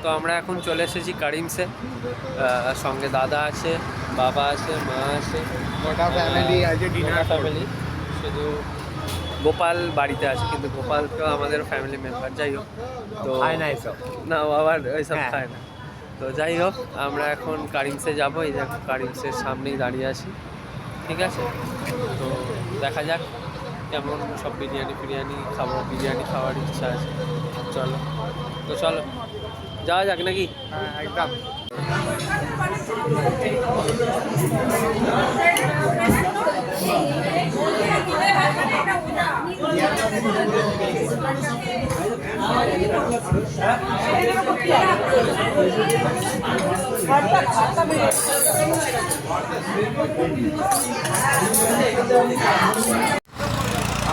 তো আমরা এখন চলে এসেছি কারিমসে। সঙ্গে দাদা আছে, বাবা আছে, মা আছে, গোটা ফ্যামিলি আছে, ডিনার ফ্যামিলি। শুধু গোপাল বাড়িতে আছে, কিন্তু গোপাল তো আমাদের ফ্যামিলি মেম্বার। যাই হোক, তো খায় না এসব। না, আবার ওইসব হ্যাঁ। খায় না। তো যাই হোক, আমরা এখন কারিমসে যাবো। এই দেখো কারিমসের সামনেই দাঁড়িয়ে আছি, ঠিক আছে? তো দেখা যাক কেমন সব বিরিয়ানি ফিরিয়ানি খাবো, বিরিয়ানি খাওয়ার ইচ্ছা আছে। চলো, তো চলো যাওয়া যাক নাকি? হ্যাঁ, একদম।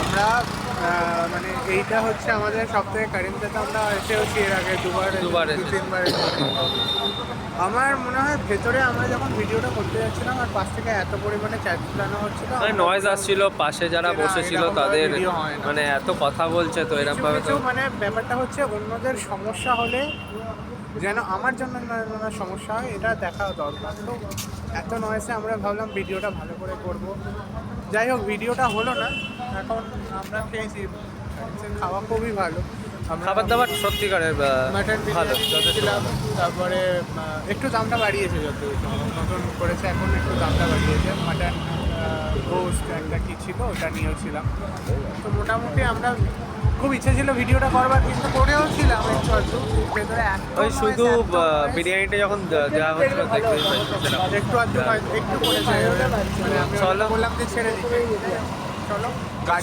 আমরা মানে এইটা হচ্ছে আমাদের সব থেকে কারিমদাতে আমরা এসেওছি এর আগে দুবার এসেছি। 2-3 বার এসেছি। আমার মনে হয় ভেতরে আমরা যখন ভিডিওটা করতে যাচ্ছিলাম আর পাশ থেকে এত পরিমাণে চালানো হচ্ছিল, মানে নয়েজ আসছিল, পাশে যারা বসেছিল তাদের মানে এত কথা বলছে, তো এরকম ভাবে তো মানে ব্যাপারটা হচ্ছে অন্যদের সমস্যা হলে যেন আমার জন্য না সমস্যা হয়, এটা দেখা দরকার। তো এত নয়েসে আমরা ভাবলাম ভিডিওটা ভালো করে করব। যাই হোক, ভিডিওটা হলো না। এখন আমরা খেয়েছি, খাওয়া খুবই ভালো। খাবার দাবার সত্যিকারের মাটন ভালো, ছিলাম। তারপরে একটু দামটা বাড়িয়েছে, যত নতুন করেছে এখন একটু দামটা বাড়িয়েছে। মাটন রোস্ট একটা কী ছিল ওটা নিয়েছিলাম। তো মোটামুটি আমরা খুব ইচ্ছে ছিল ভিডিওটা করবার, কিন্তু করেও ছিলাম একটু আধটু। ভেতরে ওই শুধু বিরিয়ানিটা যখন দেওয়া হচ্ছিল একটু আধটু একটু করেছে, মানে আমি চলো। বললাম যে ছেড়ে দিতে। চলো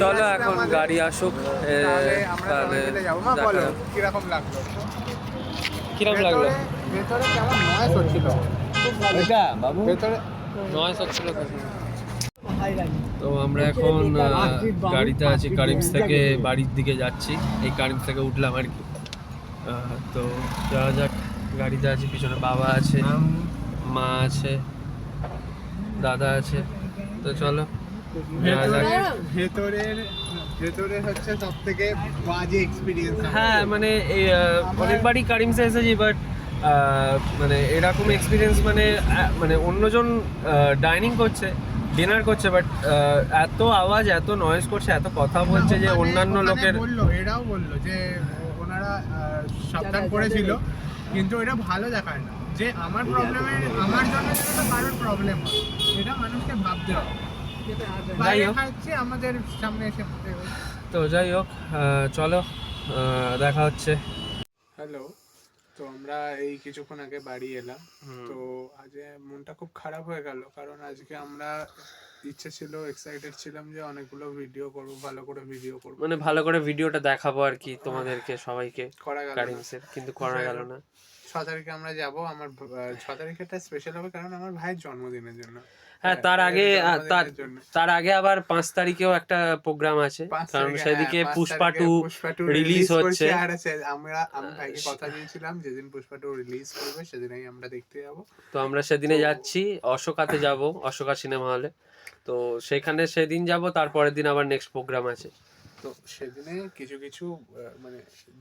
চলো এখন গাড়ি আসুক, তাহলে যাবো। মা বলো দেখা- কিরকম লাগলো? কিরকম লাগলো? ভেতরে কেমন নয়েস হচ্ছিল ভেতরে। নয়েজ হচ্ছিল কিছু। তো আমরা এখন গাড়িতে আছি, কারিমস থেকে বাড়ির দিকে যাচ্ছি। এই কারিমস থেকে উঠলাম আর কি। তো যাওয়া যাক, গাড়িতে আছি, পিছনে বাবা আছে, মা আছে, দাদা আছে। তো চলো যাওয়া যাক। ভেতরে হচ্ছে সব থেকে বাজে এক্সপিরিয়েন্স। হ্যাঁ, মানে এই অনেকবারই কারিমসে এসেছি, বাট মানে এরকম এক্সপিরিয়েন্স মানে মানে অন্যজন ডাইনিং করছে, ডিনার করছে, বাট এত আওয়াজ, এত নয়েজ করছে, এত কথা বলছে যে অন্যান্য লোকের এরাও বললো যে ওনারা সাবধান করেছিল, কিন্তু এটা ভালো দেখায় না যে আমার প্রবলেমের আমার জন্য যেন কারোর প্রবলেম হয়, এটা মানুষকে ভাবতে হবে। যাই হোক, হচ্ছে আমাদের সামনে এসে। তো যাই হোক, চলো দেখা হচ্ছে। হ্যালো। তো আমরা এই কিছুক্ষণ আগে বাড়ি এলাম। তো আজ মনটা খুব খারাপ হয়ে গেল, কারণ আজকে আমরা ইচ্ছে ছিল, এক্সাইটেড ছিলাম যে অনেকগুলো ভিডিও করব, ভালো করে ভিডিও করব, মানে ভালো করে ভিডিওটা দেখাবো আর কি তোমাদেরকে সবাইকে করা গেল না। কারিমসের, কিন্তু করা গেল না। 6 তারিখে আমরা যাব। আমার 6 তারিখেটা স্পেশাল হবে, কারণ আমার ভাইয়ের জন্মদিনের জন্য। হ্যাঁ, তার আগে আবার 5 তারিখেও একটা প্রোগ্রাম আছে, কারণ সেদিকে পুষ্পা 2 রিলিজ হচ্ছে। আর আমি ভাইকে কথা দিয়েছিলাম যেদিন পুষ্পা 2 রিলিজ করবে সেদিনই আমরা দেখতে যাব। তো আমরা সেদিনে যাচ্ছি, অশোকাতে যাব, অশোকা সিনেমা হলে। তো সেখানে সেদিন যাব, তারপরের দিন আবার নেক্সট প্রোগ্রাম আছে। তো সেদিনে কিছু কিছু মানে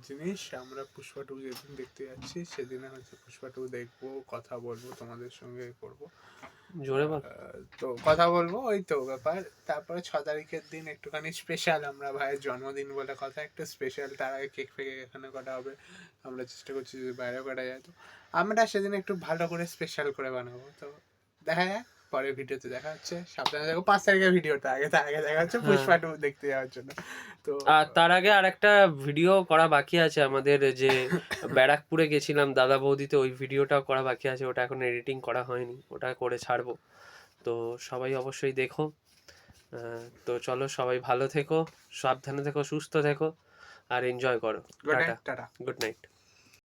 জিনিস আমরা পুষ্পা 2 যেদিন দেখতে যাচ্ছি সেদিনে হচ্ছে পুষ্পা 2 দেখবো, কথা বলবো, তোমাদের সঙ্গে করব। জোরে বল। তো কথা বলবো, ওই তো ব্যাপার। তারপরে 6 তারিখের দিন একটুখানি স্পেশাল, আমরা ভাইয়ের জন্মদিন বলে কথা, একটু স্পেশাল। তার আগে কেক ফেকে এখানে কাটা হবে, আমরা চেষ্টা করছি যে বাইরেও কাটা যায়। তো আমরা সেদিন একটু ভালো করে স্পেশাল করে বানাবো। তো দেখা যাক, পরের ভিডিওতে দেখা হচ্ছে। সাবধানে দেখো 5 তারিখের ভিডিওটা আগে, তার আগে দেখা হচ্ছে পুষ্পা 2 দেখতে যাওয়ার জন্য। তো আর তার আগে আর একটা ভিডিও করা বাকি আছে আমাদের, যে ব্যারাকপুরে গেছিলাম দাদা বৌদিতে, ওই ভিডিওটাও করা বাকি আছে। ওটা এখন এডিটিং করা হয়নি, ওটা করে ছাড়বো। তো সবাই অবশ্যই দেখো। তো চলো, সবাই ভালো থেকো, সাবধানে থেকো, সুস্থ থেকো, আর এনজয় করো। Good night, tata. Good night.